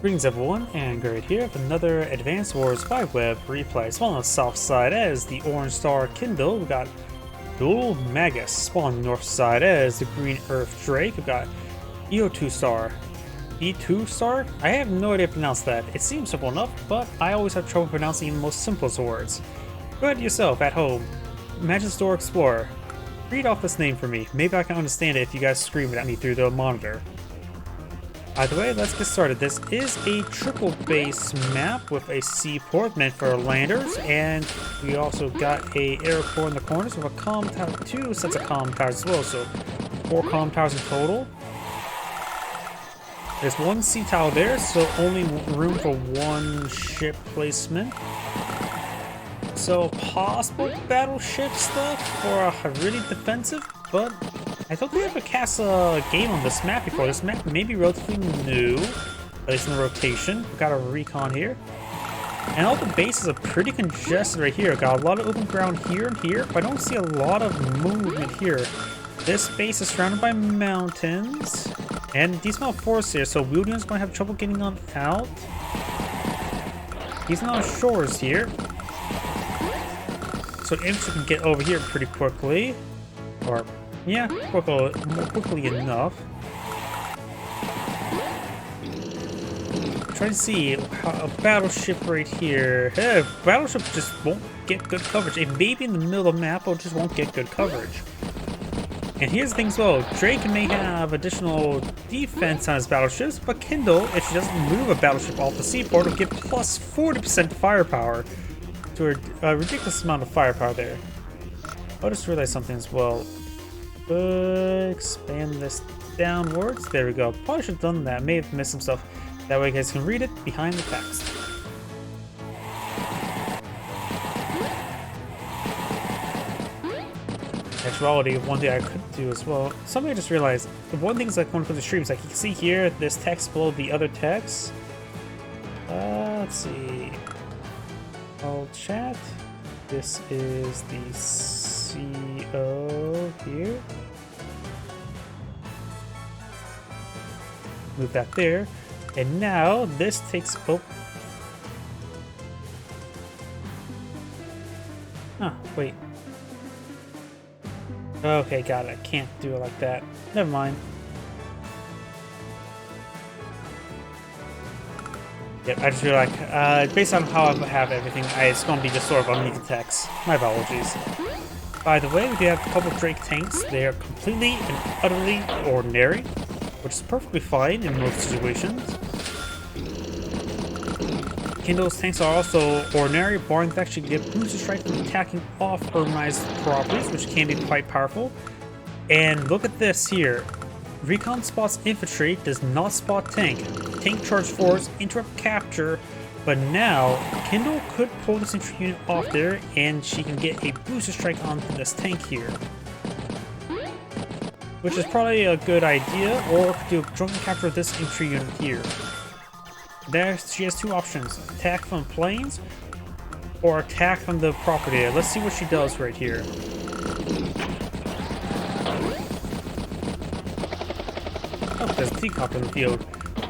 Greetings everyone, and Great here with another Advanced Wars 5 Web replay. Spawn on the south side as the orange star Kindle. We got Dhoulmagus. Spawn on the north side as the green earth drake. We got etoustar. Etoustar? I have no idea how to pronounce that. It seems simple enough, but I always have trouble pronouncing even the most simplest words. Go ahead yourself at home. Imagine Store Explorer. Read off this name for me. Maybe I can understand it if you guys scream it at me through the monitor. Either way, let's get started. This is a triple base map with a seaport meant for landers, and we also got a airport in the corners with a comm tower, 2 sets of comm towers as well, so 4 comm towers in total. There's 1 sea tower there, so only room for 1 ship placement. So possible battleship stuff for a really defensive, but I don't think I've ever cast a game on this map before. This map may be relatively new, at least in the rotation. We've got a recon here. And all the bases are pretty congested right here. Got a lot of open ground here and here, but I don't see a lot of movement here. This base is surrounded by mountains and decent amount of forests here, so wilderness might have trouble getting on out. Decent amount of shores here. So infantry can get over here pretty quickly. Or yeah, more quickly enough. Try to see how a battleship right here. Battleship just won't get good coverage. It may be in the middle of the map, but just won't get good coverage. And here's the thing as well. Drake may have additional defense on his battleships, but Kindle, if she doesn't move a battleship off the seaport, will get plus 40% firepower to a ridiculous amount of firepower there. I just realized something as well. Expand this downwards. There we go. Probably should have done that. May have missed some stuff. That way you guys can read it behind the text. Actuality, one thing I could do as well. Something I just realized. The one thing is like when it comes to streams, like you can see here, this text below the other text. Let's see. I'll chat. This is the CO here. Move that there. And now this takes... Oh. Huh, wait. Okay, got it. I can't do it like that. Never mind. Yep, I just feel like, based on how I have everything, it's going to be just sort of underneath the text. My apologies. By the way, we do have a couple Drake tanks. They are completely and utterly ordinary, which is perfectly fine in most situations. Kindle's tanks are also ordinary, barring the fact she can get booster strike from attacking off urbanized properties, which can be quite powerful. And look at this here. Recon spots infantry, does not spot tank. Tank charge forwards, interrupt capture, but now Kindle could pull this infantry unit off there and she can get a booster strike onto this tank here. Which is probably a good idea, or could do a drunken capture of this infantry unit here. There she has 2 options, attack from planes or attack from the property. Let's see what she does right here. Oh, there's a teacup in the field.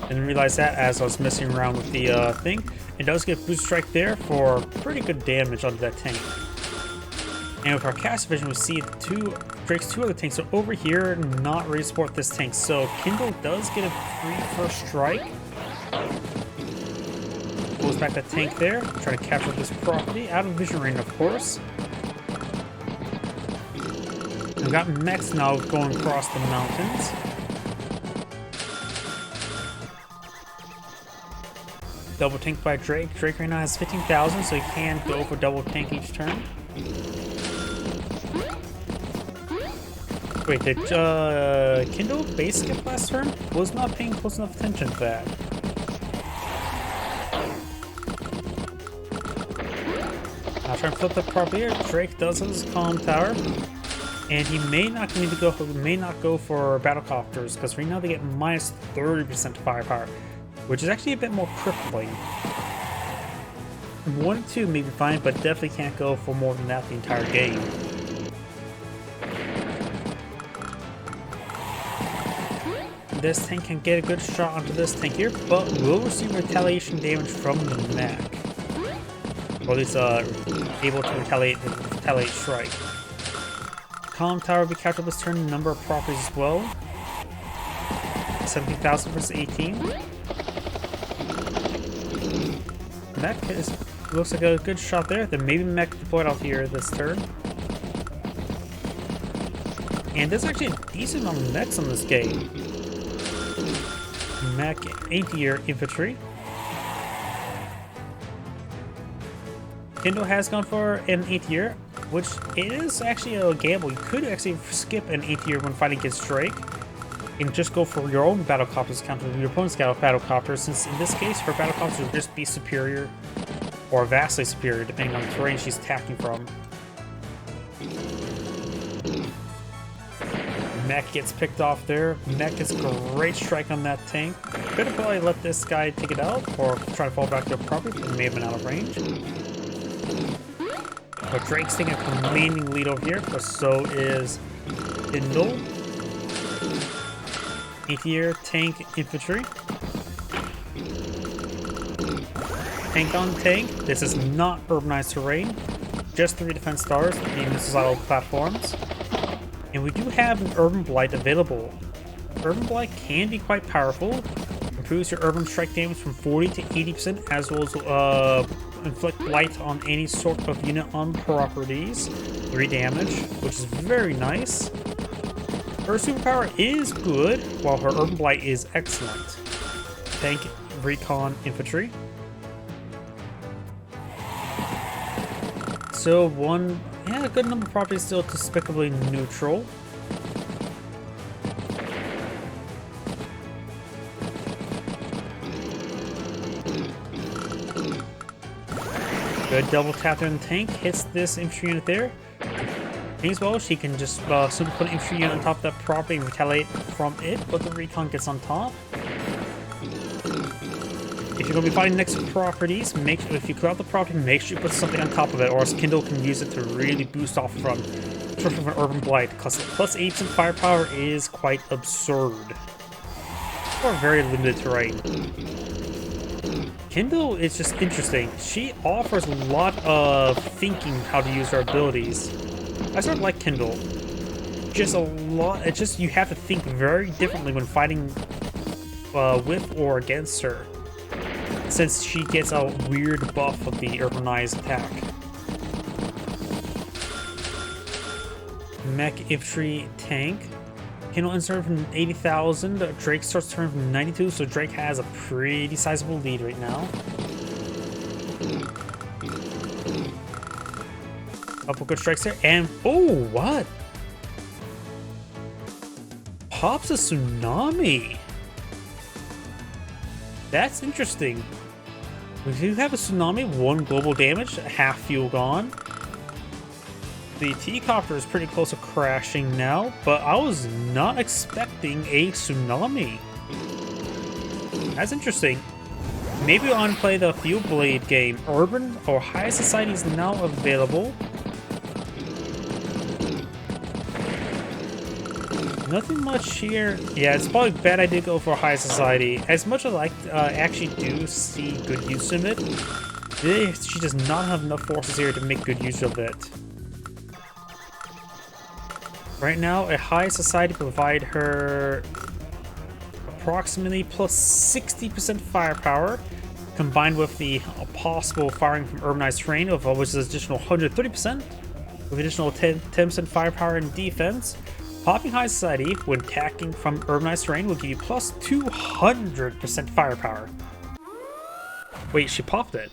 Didn't realize that as I was messing around with the thing. It does get boost strike there for pretty good damage onto that tank. And with our cast vision, we see Drake's 2 other tanks are over here, not ready to support this tank. So Kindle does get a free first strike. Pulls back that tank there, try to capture this property out of vision range, of course. We've got mechs now going across the mountains. Double tank by Drake. Drake right now has 15,000, so he can go for double tank each turn. Wait, did Kindle base skip last turn? Was not paying close enough attention to that. I'll try and flip the prop here. Drake does have his comm tower, and he may not need to go. May not go for battlecopters because right now they get minus 30% firepower, which is actually a bit more crippling. 1 and 2 may be fine, but definitely can't go for more than that the entire game. this tank can get a good shot onto this tank here, but will receive retaliation damage from the mech. Or at least able to retaliate strike. Column Tower will be captured this turn, number of properties as well. 17,000 versus 18. Mech looks like a good shot there. Then maybe mech deployed out here this turn. And there's actually a decent amount of mechs on this game. Mech anti-air infantry. Kindle has gone for an anti-air, which it is actually a gamble. You could actually skip an anti-air when fighting against Drake and just go for your own battlecopters counter your opponent's battlecopters, since in this case her battlecopters would just be superior or vastly superior depending on the terrain she's attacking from. Mech gets picked off there. Mech gets a great strike on that tank. Could have probably let this guy take it out or try to fall back to a property, but may have been out of range. But Drake's taking a commanding lead over here, but so is Kindle. Anti-air, tank, infantry. Tank on tank. This is not urbanized terrain. Just 3 defense stars, being missile platforms. And we do have an Urban Blight available. Urban Blight can be quite powerful. Improves your urban strike damage from 40 to 80%, as well as inflict blight on any sort of unit on properties. 3 damage, which is very nice. Her superpower is good, while her Urban Blight is excellent. Tank, recon, infantry. So a good number of properties still despicably neutral. Good double tap there in the tank, hits this infantry unit there. As well, she can just simply put an infantry unit on top of that property and retaliate from it, but the recon gets on top. If you're going to be fighting next to properties, if you clear out the property, make sure you put something on top of it, or else Kindle can use it to really boost off from an Urban Blight, because plus 8% firepower is quite absurd. For very limited terrain. Kindle is just interesting. She offers a lot of thinking how to use her abilities. I sort of like Kindle. Just a lot. It's just you have to think very differently when fighting with or against her, since she gets a weird buff of the urbanized attack. Mech infantry tank. Kindle insert from 80,000. Drake starts turning from 92, so Drake has a pretty sizable lead right now. Couple good strikes there, and oh, what? Pops a tsunami. That's interesting. We do have a tsunami, 1 global damage, half fuel gone. The T-copter is pretty close to crashing now, but I was not expecting a tsunami. That's interesting. Maybe we'll unplay the Fuel Blade game. Urban or High Society is now available. Nothing much here. Yeah, it's probably a bad idea to go for High Society. As much as I actually do see good use of it, she does not have enough forces here to make good use of it. Right now, a High Society provide her approximately plus 60% firepower, combined with the possible firing from urbanized terrain, of which is additional 130%, with additional 10% firepower and defense. Popping High Society when attacking from urbanized terrain will give you plus 200% firepower. Wait, she popped it.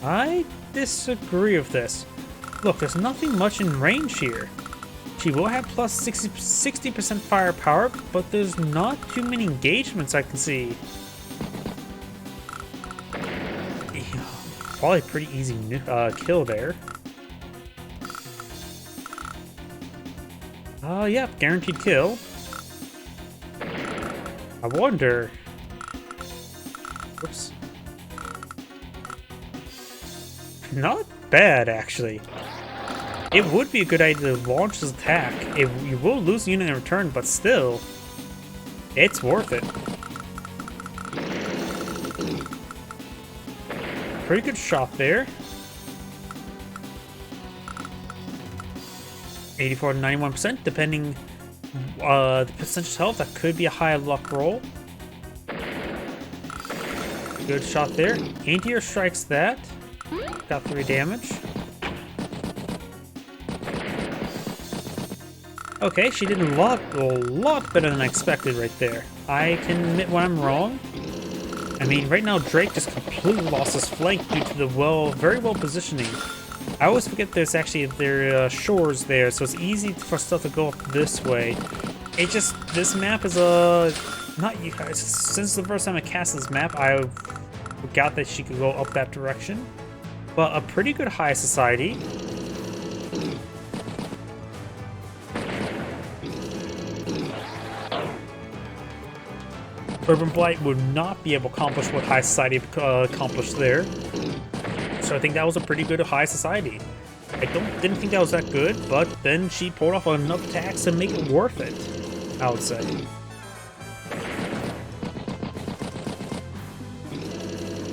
I disagree with this. Look, there's nothing much in range here. She will have plus 60% firepower, but there's not too many engagements I can see. Probably a pretty easy kill there. Yeah, guaranteed kill. I wonder... Oops. Not bad, actually. It would be a good idea to launch this attack. You will lose a unit in return, but still. It's worth it. Pretty good shot there. 84 to 91%, depending the percentage health. That could be a high luck roll. Good shot there. Anti-air strikes that. Got 3 damage. Okay, she did a lot better than I expected right there. I can admit when I'm wrong. I mean, right now Drake just completely lost his flank due to the very well positioning. I always forget there's actually shores there, so it's easy for stuff to go up this way. This map is not you guys. Since the first time I cast this map, I forgot that she could go up that direction. But a pretty good high society. Urban Blight would not be able to accomplish what High Society accomplished there. So I think that was a pretty good High Society. I didn't think that was that good, but then she pulled off enough attacks to make it worth it, I would say.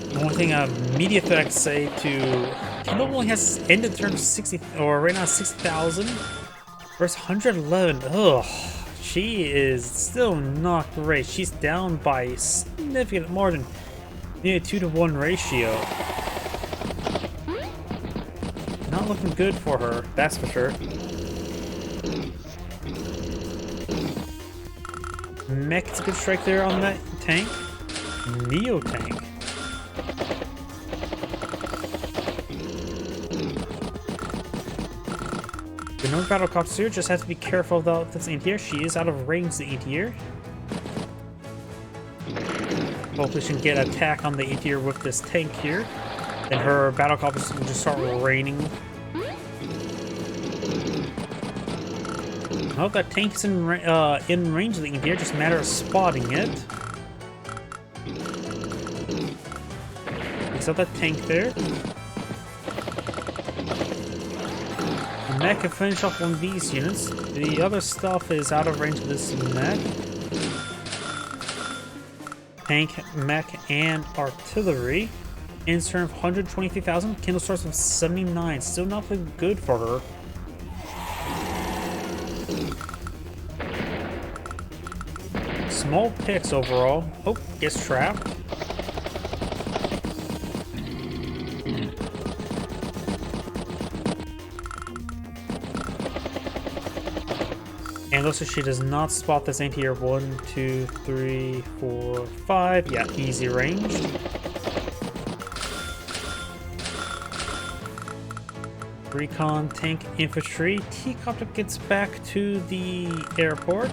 The only thing media effects say to Kindle only has ended turn 60, or right now 60,000 versus 111. Ugh. She is still not great. She's down by a significant margin, near 2-to-1 ratio. Not looking good for her, that's for sure. Mech, it's a good strike there on that tank. Neo tank. The North Battle Copter here just has to be careful about this anti-air. She is out of range, the anti-air. Hopefully she can get an attack on the anti-air with this tank here. Then her battle copters can just start raining. Well, that tank's in range of the anti-air, just a matter of spotting it. Is that tank there? Mech can finish off one of these units. The other stuff is out of range of this mech. Tank, mech, and artillery. In turn of 123,000. Kindle starts with 79. Still not looking good for her. Small picks overall. Oh, gets trapped. And looks like she does not spot this anti-air. 1, 2, 3, 4, 5. Yeah, easy ranged. Recon, tank, infantry. T-copter gets back to the airport.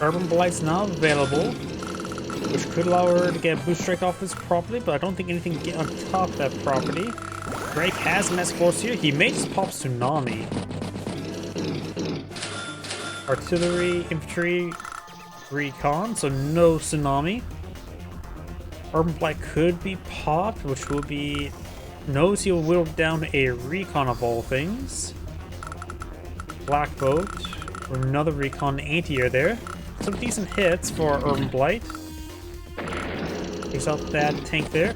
Urban Blight's now available, which could allow her to get Boost Strike off this property, but I don't think anything can get on top of that property. Drake has Mass Force here. He may just pop Tsunami. Artillery, infantry, recon, so no Tsunami. Urban Blight could be popped, which will be... knows he'll whittle down a recon of all things. Black Boat, another recon anti-air there. Some decent hits for Urban Blight. Takes out that tank there.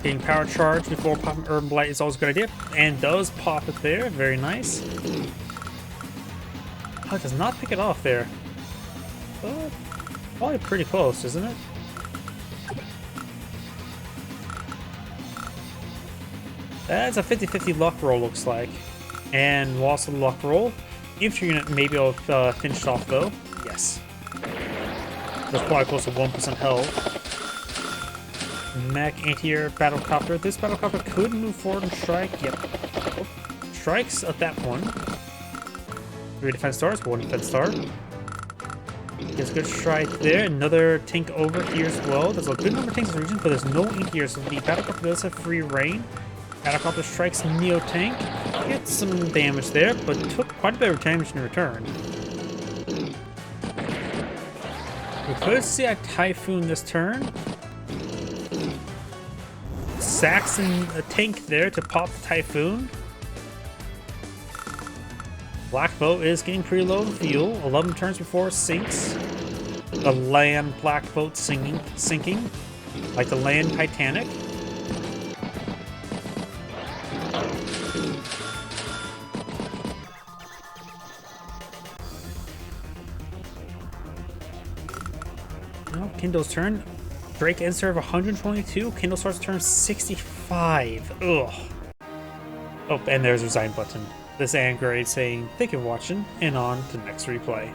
Getting power charge before popping Urban Blight is always a good idea. And does pop it there. Very nice. Oh, it does not pick it off there. But probably pretty close, isn't it? That's a 50-50 luck roll, looks like. And lost the luck roll. Infantry unit maybe will finish off though. Yes. That's probably close to 1% health. Mech, anti-air, battlecopter. This battlecopter could move forward and strike. Yep. Oh. Strikes at that point. 3 defense stars, 1 defense star. Gets a good strike there. Another tank over here as well. There's a good number of tanks in the region, but there's no anti-air, so the battlecopter does have free reign. Battlecopter strikes Neo tank. Get some damage there, but took quite a bit of damage in return. We could see a Typhoon this turn. Saxon a tank there to pop the Typhoon. Black Boat is getting pretty low in fuel, 11 turns before it sinks. The land Black Boat sinking, like the land Titanic. Now, Kindle's turn. Drake ends serve 122. Kindle starts turn 65. Ugh. Oh, and there's resign button. This Angrade saying, thank you for watching, and on to the next replay.